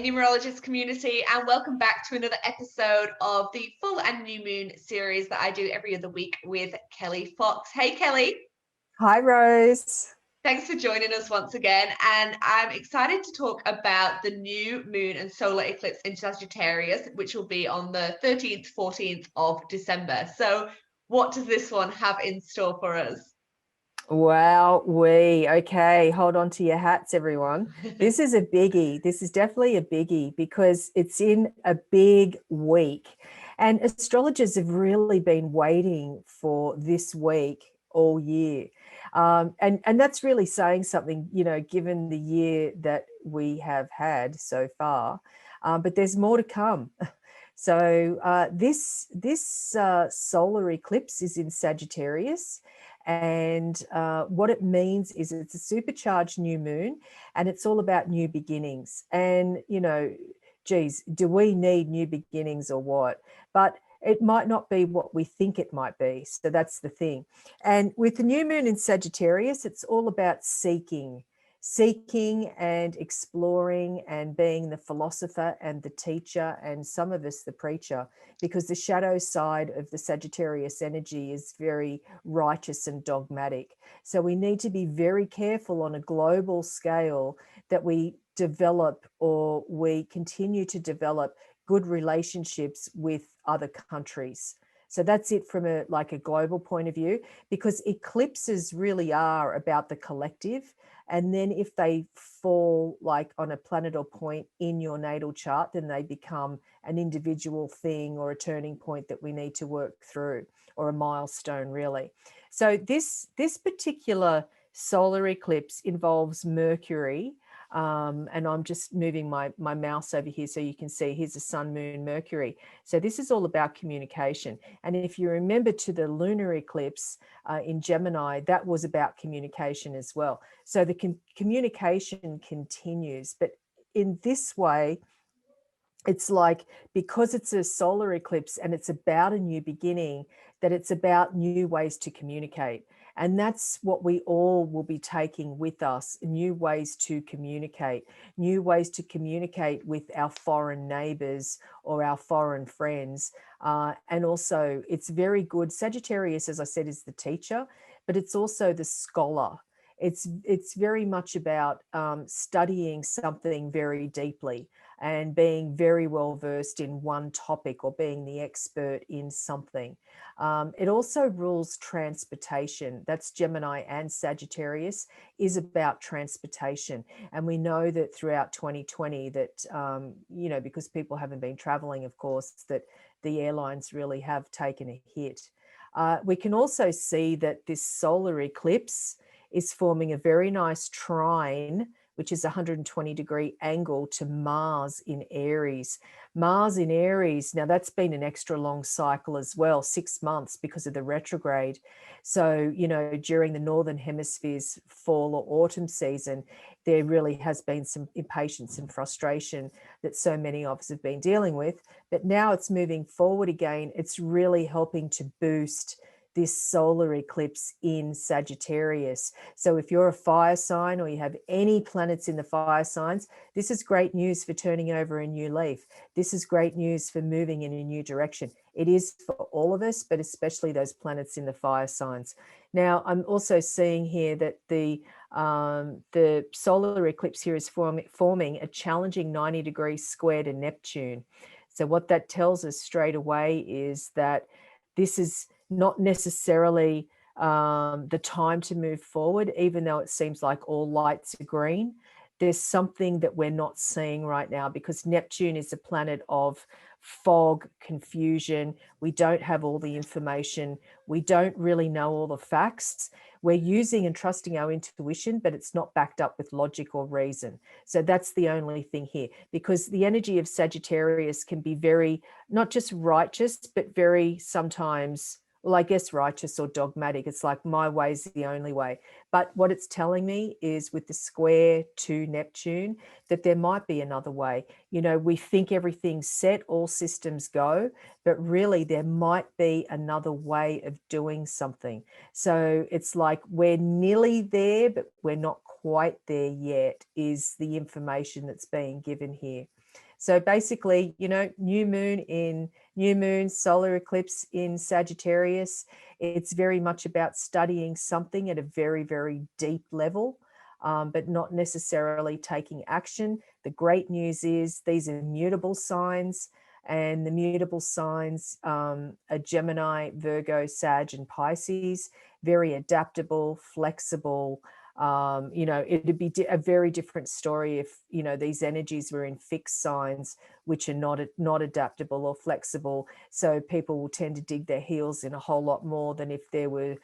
numerologist community, and welcome back to another episode of the full and new moon series that I do every other week with Kelli Fox. Hey Kelli. Hi Rose. Thanks for joining us once again, and I'm excited to talk about the new moon and solar eclipse in Sagittarius, which will be on the 13th, 14th of December. So what does this one have in store for us? Wow, okay, hold on to your hats, everyone. This is a biggie. This is definitely a biggie because it's in a big week. And astrologers have really been waiting for this week all year. And that's really saying something, you know, given the year that we have had so far. But there's more to come. So this solar eclipse is in Sagittarius. And what it means is it's a supercharged new moon, and it's all about new beginnings. And, you know, geez, do we need new beginnings or what? But it might not be what we think it might be. So that's the thing. And with the new moon in Sagittarius, it's all about seeking and exploring and being the philosopher and the teacher, and some of us the preacher, because the shadow side of the Sagittarius energy is very righteous and dogmatic. So we need to be very careful on a global scale that we develop, or we continue to develop, good relationships with other countries. So that's it from a global point of view, because eclipses really are about the collective. And then if they fall like on a planetal point in your natal chart, then they become an individual thing or a turning point that we need to work through, or a milestone really. So this particular solar eclipse involves Mercury. And I'm just moving my mouse over here so you can see, here's the sun, moon, Mercury. So this is all about communication. And if you remember to the lunar eclipse in Gemini, that was about communication as well. So the communication continues, but in this way, it's like, because it's a solar eclipse and it's about a new beginning, that it's about new ways to communicate. And that's what we all will be taking with us, new ways to communicate with our foreign neighbors or our foreign friends. And also it's very good. Sagittarius, as I said, is the teacher, but it's also the scholar. It's very much about studying something very deeply and being very well versed in one topic, or being the expert in something. It also rules transportation. That's Gemini and Sagittarius, is about transportation. And we know that throughout 2020 that, you know, because people haven't been traveling, of course, that the airlines really have taken a hit. We can also see that this solar eclipse is forming a very nice trine, which is a 120-degree angle to Mars in Aries. Mars in Aries, now that's been an extra long cycle as well, 6 months, because of the retrograde. So, you know, during the Northern Hemisphere's fall or autumn season, there really has been some impatience and frustration that so many of us have been dealing with. But now it's moving forward again. It's really helping to boost this solar eclipse in Sagittarius. So if you're a fire sign, or you have any planets in the fire signs, this is great news for turning over a new leaf. This is great news for moving in a new direction. It is for all of us, but especially those planets in the fire signs. Now, I'm also seeing here that the solar eclipse here is forming a challenging 90-degree square to Neptune. So what that tells us straight away is that this is not necessarily the time to move forward, even though it seems like all lights are green. There's something that we're not seeing right now, because Neptune is a planet of fog, confusion. We don't have all the information. We don't really know all the facts. We're using and trusting our intuition, but it's not backed up with logic or reason. So that's the only thing here, because the energy of Sagittarius can be very, not just righteous, but very sometimes, well, I guess righteous or dogmatic. It's like, my way's the only way. But what it's telling me is, with the square to Neptune, that there might be another way. You know, we think everything's set, all systems go, but really there might be another way of doing something. So it's like, we're nearly there, but we're not quite there yet, is the information that's being given here. So basically, you know, new moon solar eclipse in Sagittarius. It's very much about studying something at a very, very deep level, but not necessarily taking action. The great news is these are mutable signs, and the mutable signs are Gemini, Virgo, Sag, and Pisces. Very adaptable, flexible. You know, it'd be a very different story if, you know, these energies were in fixed signs, which are not adaptable or flexible. So people will tend to dig their heels in a whole lot more than if they were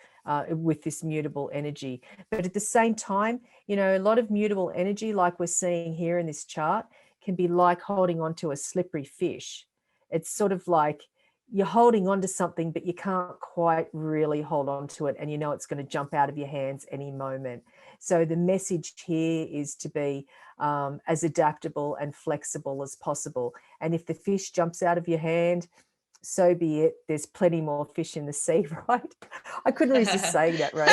with this mutable energy. But at the same time, you know, a lot of mutable energy, like we're seeing here in this chart, can be like holding on to a slippery fish. It's sort of like you're holding on to something, but you can't quite really hold on to it, and you know it's going to jump out of your hands any moment. So the message here is to be as adaptable and flexible as possible. And if the fish jumps out of your hand, so be it. There's plenty more fish in the sea, right? I couldn't resist saying that, Rose.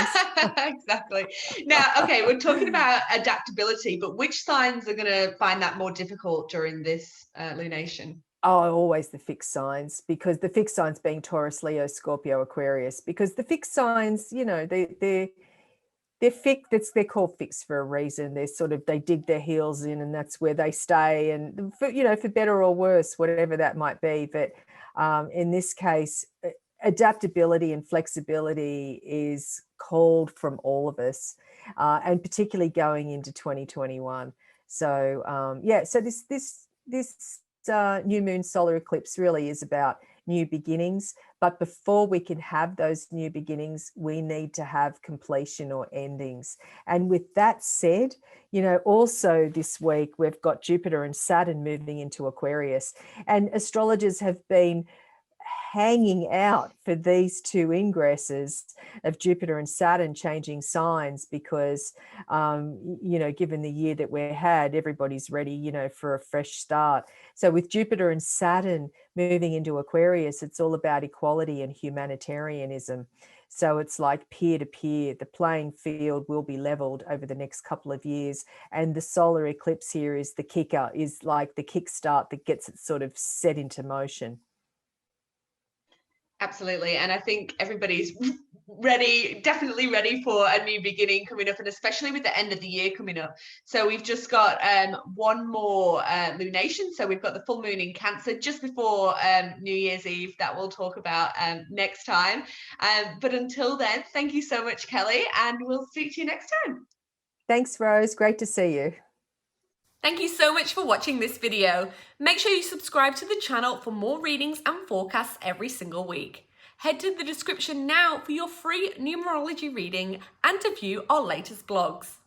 Exactly. Now, okay, we're talking about adaptability, but which signs are going to find that more difficult during this lunation? Oh, always the fixed signs, because the fixed signs being Taurus, Leo, Scorpio, Aquarius, because the fixed signs, you know, they're fixed. They're called fixed for a reason. They're sort of, they dig their heels in, and that's where they stay. And for, you know, for better or worse, whatever that might be. But in this case, adaptability and flexibility is called from all of us, and particularly going into 2021. So yeah, so this new moon solar eclipse really is about new beginnings. But before we can have those new beginnings, we need to have completion or endings. And with that said, you know, also this week we've got Jupiter and Saturn moving into Aquarius, and astrologers have been hanging out for these two ingresses of Jupiter and Saturn changing signs, because you know, given the year that we had, everybody's ready, you know, for a fresh start. So with Jupiter and Saturn moving into Aquarius, it's all about equality and humanitarianism. So it's like peer to peer. The playing field will be leveled over the next couple of years, and the solar eclipse here is the kicker, is like the kickstart that gets it sort of set into motion. Absolutely. And I think everybody's ready, definitely ready for a new beginning coming up, and especially with the end of the year coming up. So we've just got one more lunation. So we've got the full moon in Cancer just before New Year's Eve that we'll talk about next time. But until then, thank you so much, Kelli, and we'll speak to you next time. Thanks, Rose. Great to see you. Thank you so much for watching this video. Make sure you subscribe to the channel for more readings and forecasts every single week. Head to the description now for your free numerology reading and to view our latest blogs.